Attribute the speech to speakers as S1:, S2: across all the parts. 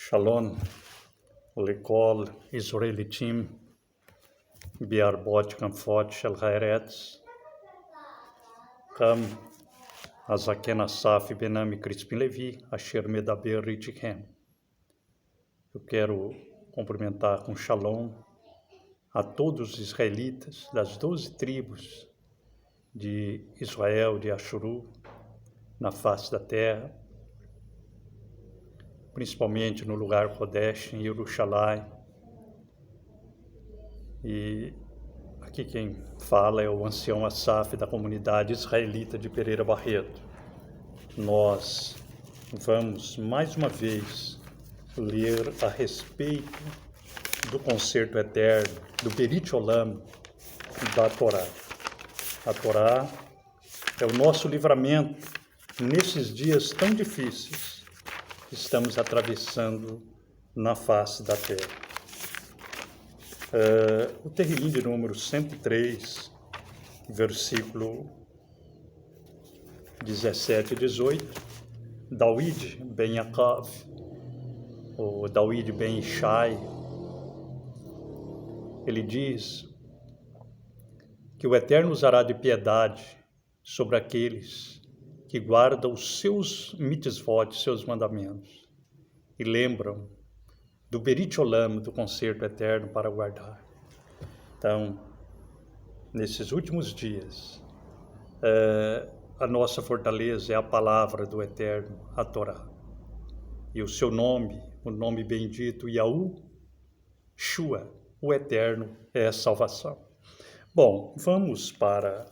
S1: Shalom, Lekol, Israelitim, Biarbot, Kamfot, Shel Haaretz, Kam, Azaken Asaf, Benami, Crispin Levi, Asher Medaber, Ritchem. Eu quero cumprimentar com Shalom a todos os israelitas das 12 tribos de Israel, de Ashuru, na face da terra, principalmente no lugar Kodesh, em Jerusalém. E aqui quem fala é o ancião Asaf da comunidade israelita de Pereira Barreto. Nós vamos mais uma vez ler a respeito do concerto eterno, do Berit Olam, da Torá. A Torá é o nosso livramento nesses dias tão difíceis que estamos atravessando na face da terra. O Terrilim de número 103, versículo 17 e 18, David ben Yaakov, ou David ben Ishai, ele diz que o Eterno usará de piedade sobre aqueles que guardam os seus mitzvot, seus mandamentos, e lembram do Berit Olam, do concerto eterno para guardar. Então, nesses últimos dias, a nossa fortaleza é a palavra do Eterno, a Torá. E o seu nome, o nome bendito, Yahushua, o Eterno, é a salvação. Bom, vamos para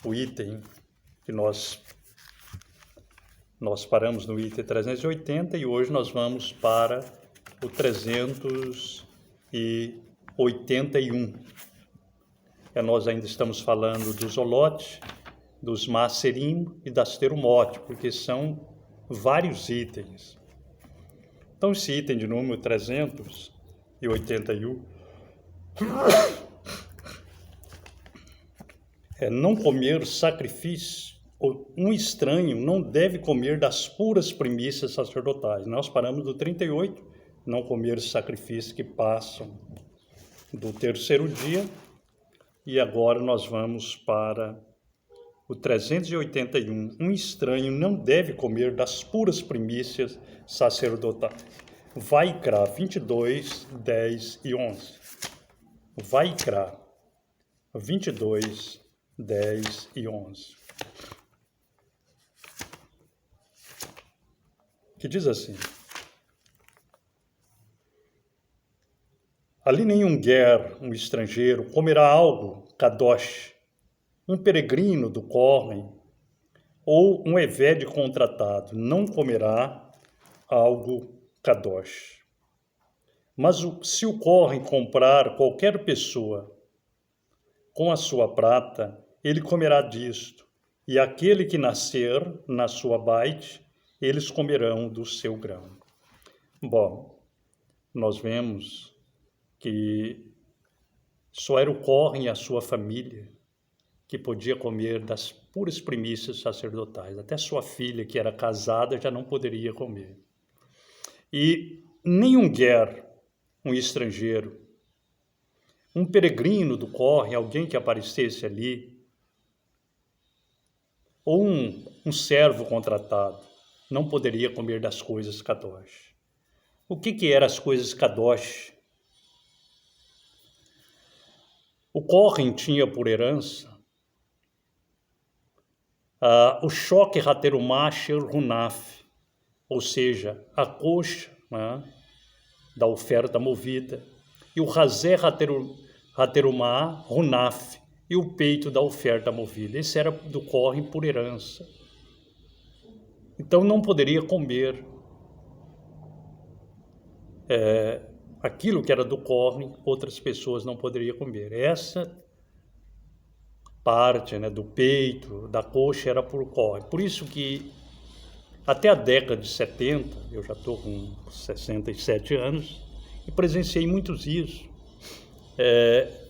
S1: o item que nós paramos no item 380 e hoje nós vamos para o 381. Nós ainda estamos falando dos Olot, dos Maserim e das Terumot, porque são vários itens. Então esse item de número 381 é não comer sacrifício. Um estranho não deve comer das puras primícias sacerdotais. Nós paramos do 38, não comer sacrifícios que passam do terceiro dia, e agora nós vamos para o 381. Um estranho não deve comer das puras primícias sacerdotais. Vaikra 22, 10 e 11. Vaikra 22, 10 e 11. Que diz assim: ali nenhum ger, um estrangeiro, comerá algo, kadosh, um peregrino do Kohen, ou um eved contratado, não comerá algo kadosh. Mas se o Kohen comprar qualquer pessoa com a sua prata, ele comerá disto, e aquele que nascer na sua baite, eles comerão do seu grão. Bom, nós vemos que só era o Kohen e a sua família que podia comer das puras primícias sacerdotais. Até sua filha, que era casada, já não poderia comer. E nenhum ger, um estrangeiro, um peregrino do Kohen, alguém que aparecesse ali, ou um servo contratado, não poderia comer das coisas kadosh. O que eram as coisas kadosh? O Kohen tinha por herança o choque haterumah shel hunaf, ou seja, a coxa, né, da oferta movida, e o hazé haterumah hunaf, e o peito da oferta movida. Esse era do Kohen por herança. Então não poderia comer aquilo que era do Kohen, outras pessoas não poderiam comer. Essa parte, né, do peito, da coxa, era por Kohen. Por isso que até a década de 70, eu já estou com 67 anos, e presenciei muitos isso.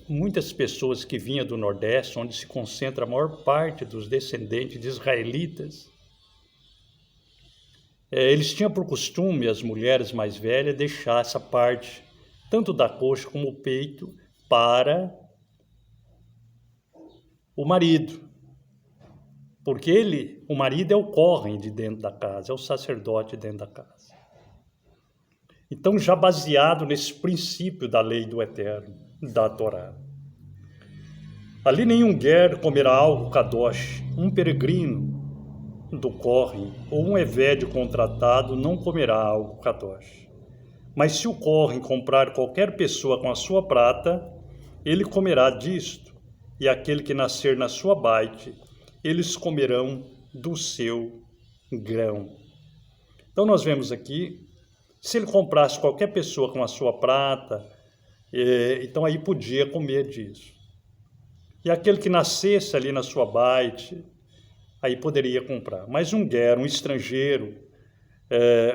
S1: Muitas pessoas que vinham do Nordeste, onde se concentra a maior parte dos descendentes de israelitas, Eles tinham por costume, as mulheres mais velhas, deixar essa parte, tanto da coxa como o peito, para o marido. Porque o marido é o Kohen de dentro da casa, é o sacerdote dentro da casa. Então, já baseado nesse princípio da lei do Eterno, da Torá. Ali nenhum ger comerá algo kadosh, um peregrino do Kohen ou um eved contratado não comerá algo kadosh. Mas se o Kohen comprar qualquer pessoa com a sua prata, ele comerá disto, e aquele que nascer na sua baite, eles comerão do seu grão. Então nós vemos aqui, se ele comprasse qualquer pessoa com a sua prata, então aí podia comer disso. E aquele que nascesse ali na sua baite, aí poderia comprar. Mas um ger, um estrangeiro,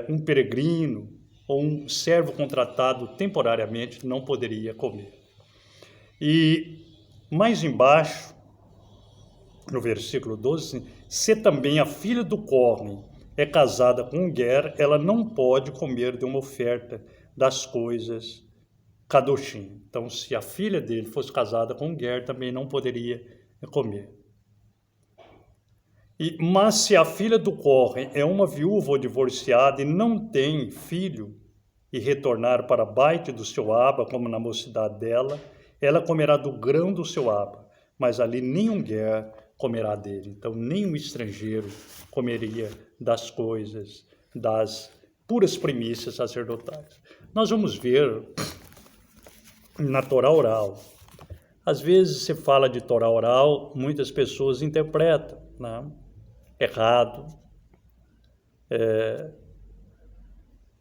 S1: um peregrino ou um servo contratado temporariamente não poderia comer. E mais embaixo, no versículo 12, se também a filha do Kohen é casada com um ger, ela não pode comer de uma oferta das coisas kadoshim. Então, se a filha dele fosse casada com um ger, também não poderia comer. Mas se a filha do Kohen é uma viúva ou divorciada e não tem filho, e retornar para a baite do seu aba, como na mocidade dela, ela comerá do grão do seu aba, mas ali nenhum ger comerá dele. Então, nenhum estrangeiro comeria das coisas, das puras primícias sacerdotais. Nós vamos ver na Torá oral. Às vezes se fala de Torá oral, muitas pessoas interpretam, né? Errado.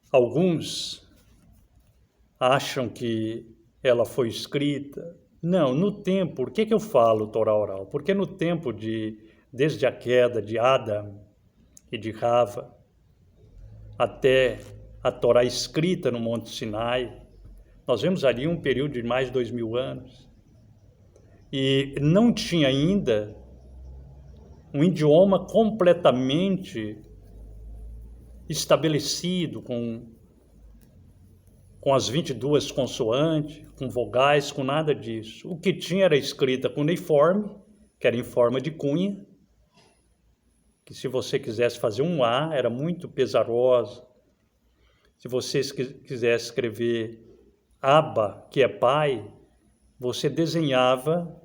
S1: Alguns acham que ela foi escrita. Não, no tempo, por que eu falo Torá oral? Porque no tempo desde a queda de Adão e de Rava, até a Torá escrita no Monte Sinai, nós vemos ali um período de mais de 2000 anos. E não tinha ainda um idioma completamente estabelecido, com as 22 consoantes, com vogais, com nada disso. O que tinha era escrita cuneiforme, que era em forma de cunha, que se você quisesse fazer um A, era muito pesarosa. Se você quisesse escrever Abba, que é pai, você desenhava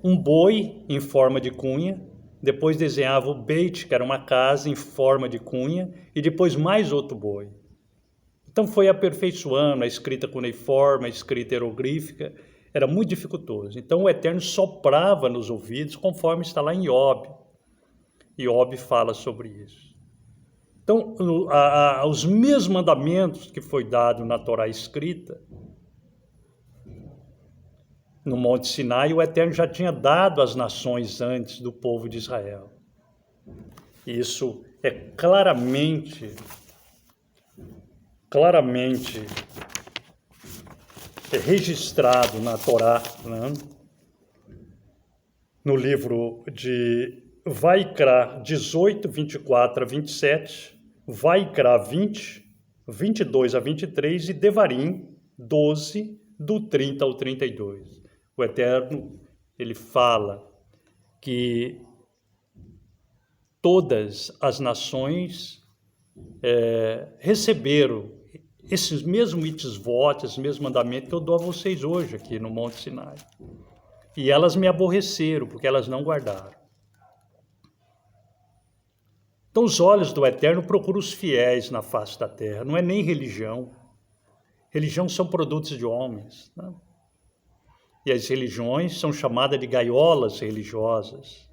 S1: um boi em forma de cunha, depois desenhava o Beit, que era uma casa em forma de cunha, e depois mais outro boi. Então foi aperfeiçoando a escrita cuneiforme, a escrita hieroglífica, era muito dificultoso. Então o Eterno soprava nos ouvidos, conforme está lá em Iobe. Iobe fala sobre isso. Então, os mesmos mandamentos que foi dado na Torá escrita, no Monte Sinai, o Eterno já tinha dado às nações antes do povo de Israel. Isso é claramente registrado na Torá, né? No livro de Vaikra 18, 24 a 27, Vaikra 20, 22 a 23 e Devarim 12, do 30 ao 32. O Eterno, ele fala que todas as nações receberam esses mesmos mitzvot, esses mesmos mandamentos que eu dou a vocês hoje aqui no Monte Sinai. E elas me aborreceram, porque elas não guardaram. Então os olhos do Eterno procuram os fiéis na face da terra, não é nem religião. Religião são produtos de homens, né? E as religiões são chamadas de gaiolas religiosas,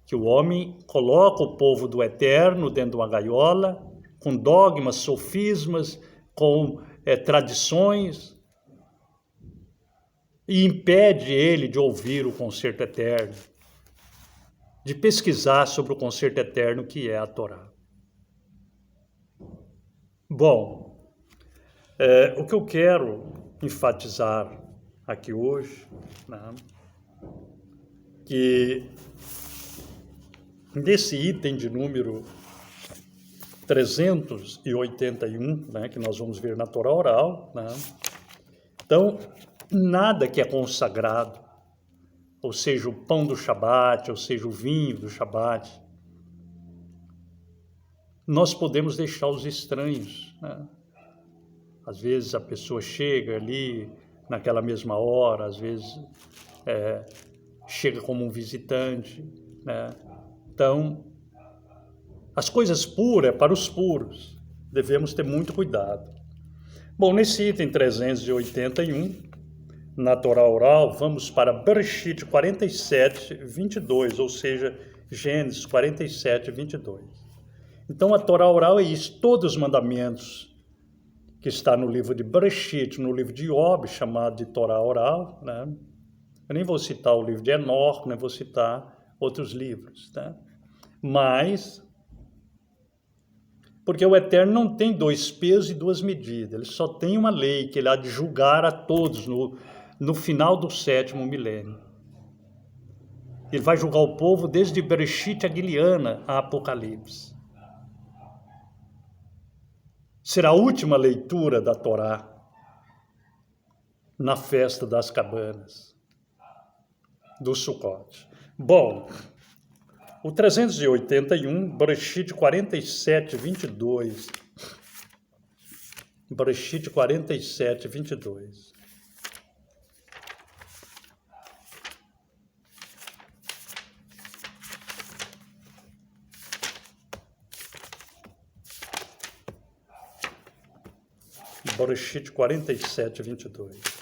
S1: que o homem coloca o povo do Eterno dentro de uma gaiola, com dogmas, sofismas, com tradições, e impede ele de ouvir o concerto eterno, de pesquisar sobre o concerto eterno que é a Torá. Bom, o que eu quero enfatizar aqui hoje, né, que nesse item de número 381, né, que nós vamos ver na Torá oral, né? Então, nada que é consagrado, ou seja, o pão do Shabat, ou seja, o vinho do Shabat, nós podemos deixar os estranhos, né? Às vezes a pessoa chega ali naquela mesma hora, às vezes chega como um visitante, né? Então, as coisas puras é para os puros, devemos ter muito cuidado. Bom, nesse item 381, na Torá oral, vamos para Bereshit 47, 22, ou seja, Gênesis 47, 22. Então, a Torá oral é isso, todos os mandamentos que está no livro de Bereshit, no livro de Job, chamado de Torá oral, né? Eu nem vou citar o livro de Enoch, nem vou citar outros livros, tá? Mas, porque o Eterno não tem dois pesos e duas medidas, ele só tem uma lei que ele há de julgar a todos no final do 7º milênio. Ele vai julgar o povo desde Bereshit a Guiliana a Apocalipse. Será a última leitura da Torá na festa das cabanas, do Sukkot. Bom, o 381, Bereshit 47, 22. Bereshit 47, 22. Bereshit 47, 22.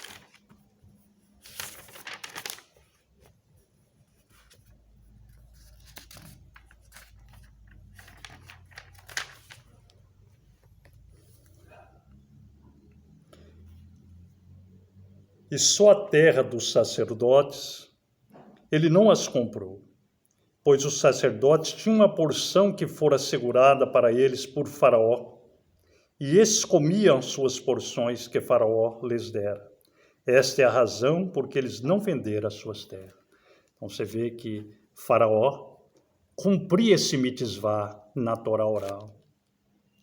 S1: E só a terra dos sacerdotes, ele não as comprou, pois os sacerdotes tinham uma porção que fora assegurada para eles por Faraó, e esses comiam suas porções que Faraó lhes dera. Esta é a razão por que eles não venderam as suas terras. Então você vê que Faraó cumpria esse mitzvah na Torá oral,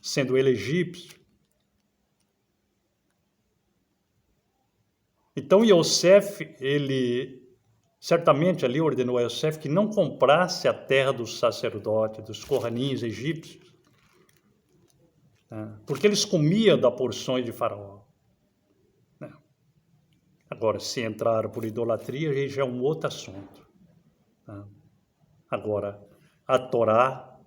S1: sendo ele egípcio. Então Yosef, ele certamente ali ordenou a Yosef que não comprasse a terra dos sacerdotes, dos corranins egípcios, porque eles comiam da porções de Faraó. Agora, se entraram por idolatria, aí já é um outro assunto. Agora, a Torá,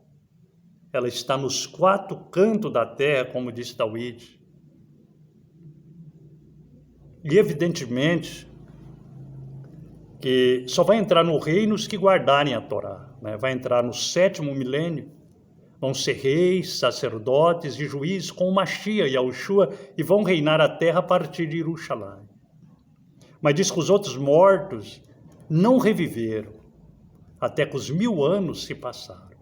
S1: ela está nos 4 cantos da terra, como disse David. E, evidentemente, que só vai entrar no reino os que guardarem a Torá, né? Vai entrar no 7º milênio, vão ser reis, sacerdotes e juízes com o Mashiach e Yahushua e vão reinar a terra a partir de Jerusalém. Mas diz que os outros mortos não reviveram, até que os 1000 anos se passaram.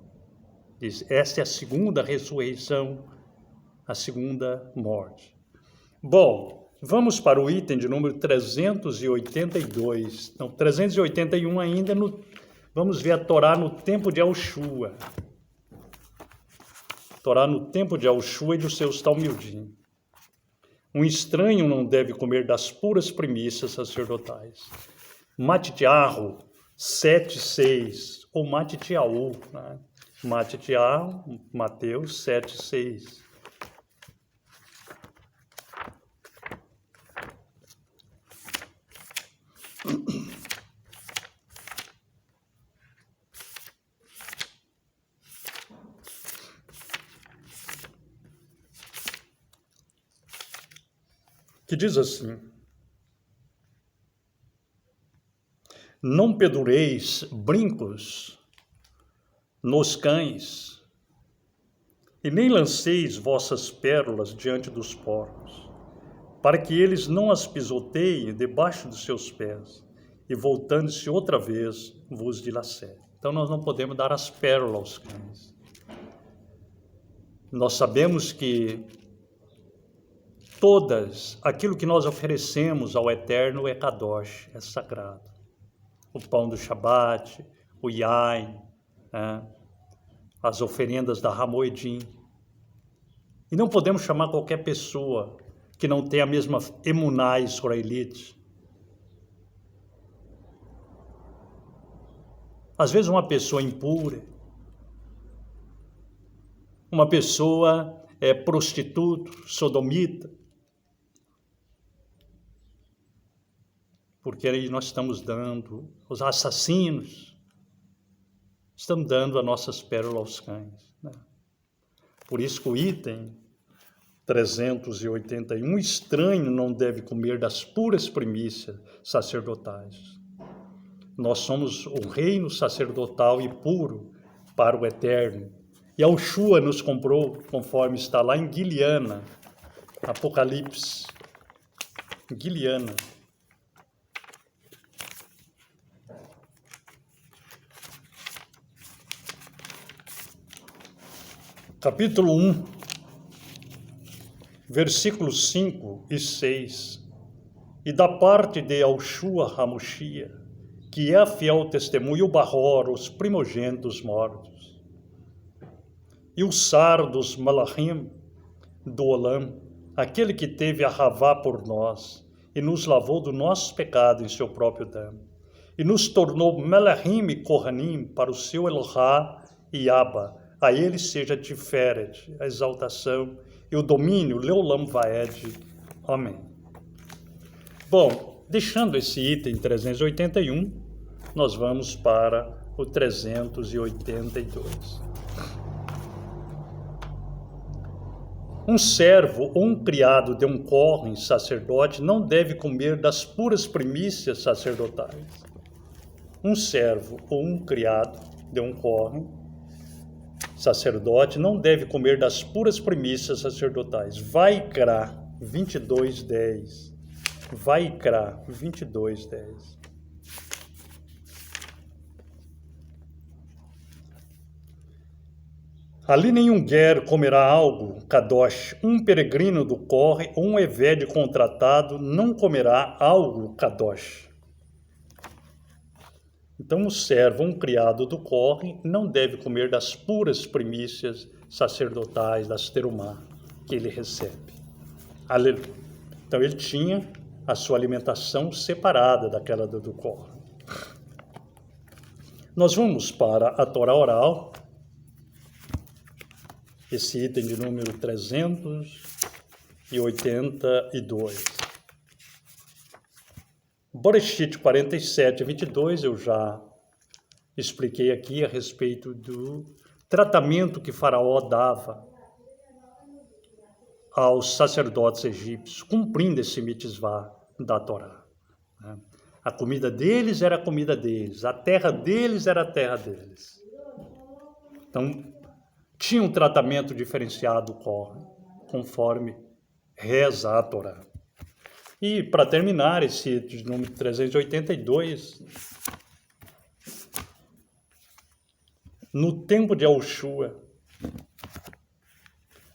S1: Diz, esta é a segunda ressurreição, a segunda morte. Bom, vamos para o item de número 382. Então, 381 ainda, vamos ver a Torá no tempo de Yahushua. Torá no tempo de Yahushua e dos seus Talmudim. Um estranho não deve comer das puras primícias sacerdotais. Matitiahu 7:6, ou Matitiahu, né? Matitiahu, Mateus 7:6. Que diz assim: não pendureis brincos nos cães, e nem lanceis vossas pérolas diante dos porcos, para que eles não as pisoteiem debaixo dos seus pés, e voltando-se outra vez vos dilacerem. Então nós não podemos dar as pérolas aos cães. Nós sabemos que aquilo que nós oferecemos ao Eterno é Kadosh, é sagrado. O pão do Shabat, o Yain, né? as oferendas da Hamoedim. E não podemos chamar qualquer pessoa que não tem a mesma emuná israelite. Às vezes uma pessoa impura, uma pessoa prostituta, sodomita, porque aí nós estamos dando, os assassinos, estamos dando as nossas pérolas aos cães, né? Por isso que o item 381, estranho não deve comer das puras primícias sacerdotais. Nós somos o reino sacerdotal e puro para o eterno. E Yahushua nos comprou, conforme está lá em Guiliana, Apocalipse, Guiliana. Capítulo 1, versículos 5 e 6. E da parte de Yahushua HaMashiach, que é a fiel testemunha, o Bahor, os primogênitos mortos, e o Sar dos Malachim do Olam, aquele que teve a Havá por nós, e nos lavou do nosso pecado em seu próprio dano, e nos tornou Melachim e Kohanim para o seu Elohá e Abba. A ele seja Tiferet, a exaltação e o domínio, Leolam Vaed. Amém. Bom, deixando esse item 381, nós vamos para o 382. Um servo ou um criado de um Kohen sacerdote não deve comer das puras primícias sacerdotais. Um servo ou um criado de um Kohen sacerdote não deve comer das puras primícias sacerdotais. Vaikra 22:10. Vaikra 22:10. Ali nenhum guer comerá algo, kadosh, um peregrino do Kohen ou um eved contratado não comerá algo, kadosh. Então o servo, um criado do Kohen, não deve comer das puras primícias sacerdotais, das terumá, que ele recebe. Aleluia. Então ele tinha a sua alimentação separada daquela do Kohen. Nós vamos para a Torá oral, esse item de número 382. Bereshit 47:22, eu já expliquei aqui a respeito do tratamento que Faraó dava aos sacerdotes egípcios, cumprindo esse mitzvah da Torá. A comida deles era a comida deles, a terra deles era a terra deles. Então, tinha um tratamento diferenciado conforme reza a Torá. E, para terminar, esse de número 382, no tempo de Yahushua,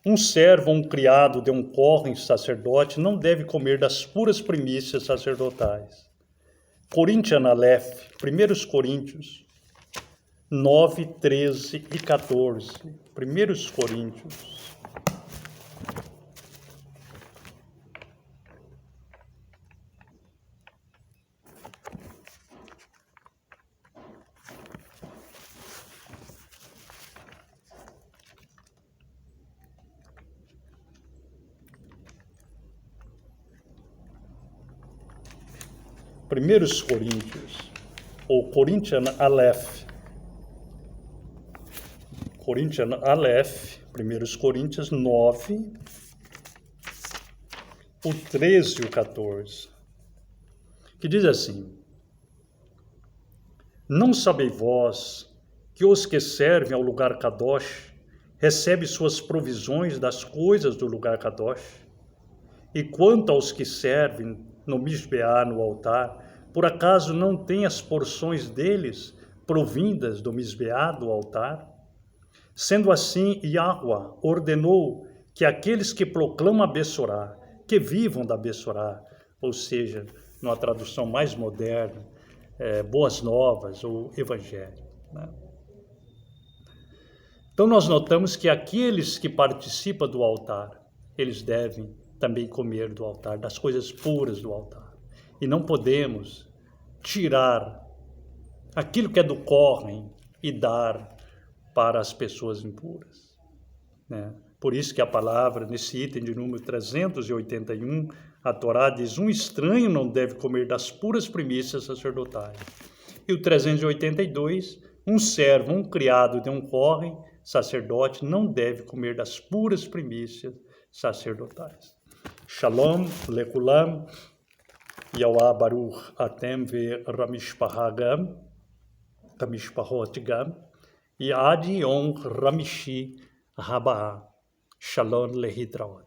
S1: um servo ou um criado de um Kohen sacerdote não deve comer das puras primícias sacerdotais. Coríntios Aleph, 1 Coríntios 9, 13 e 14. 1 Coríntios. Primeiros Coríntios, ou Corinthians Aleph. Corinthians Aleph, 1 Coríntios 9, o 13 e o 14, que diz assim: Não sabeis vós que os que servem ao lugar Kadosh recebem suas provisões das coisas do lugar Kadosh? E quanto aos que servem no Mishbeá, no altar, por acaso não têm as porções deles provindas do Mishbeá, do altar? Sendo assim, Yahuwah ordenou que aqueles que proclamam a Bessorá, que vivam da Bessorá, ou seja, numa tradução mais moderna, boas novas ou evangelho, né? Então nós notamos que aqueles que participam do altar, eles devem também comer do altar, das coisas puras do altar. E não podemos tirar aquilo que é do Kohen e dar para as pessoas impuras, né? Por isso que a palavra, nesse item de número 381, a Torá diz: um estranho não deve comer das puras primícias sacerdotais. E o 382, um servo, um criado de um Kohen, sacerdote, não deve comer das puras primícias sacerdotais. Shalom lekulam, Yahweh Baruch Atem ve Ramishpaha Gam, Ramishpahot Gam, e Adi Yom Ramishi Haba. Shalom lehitraot.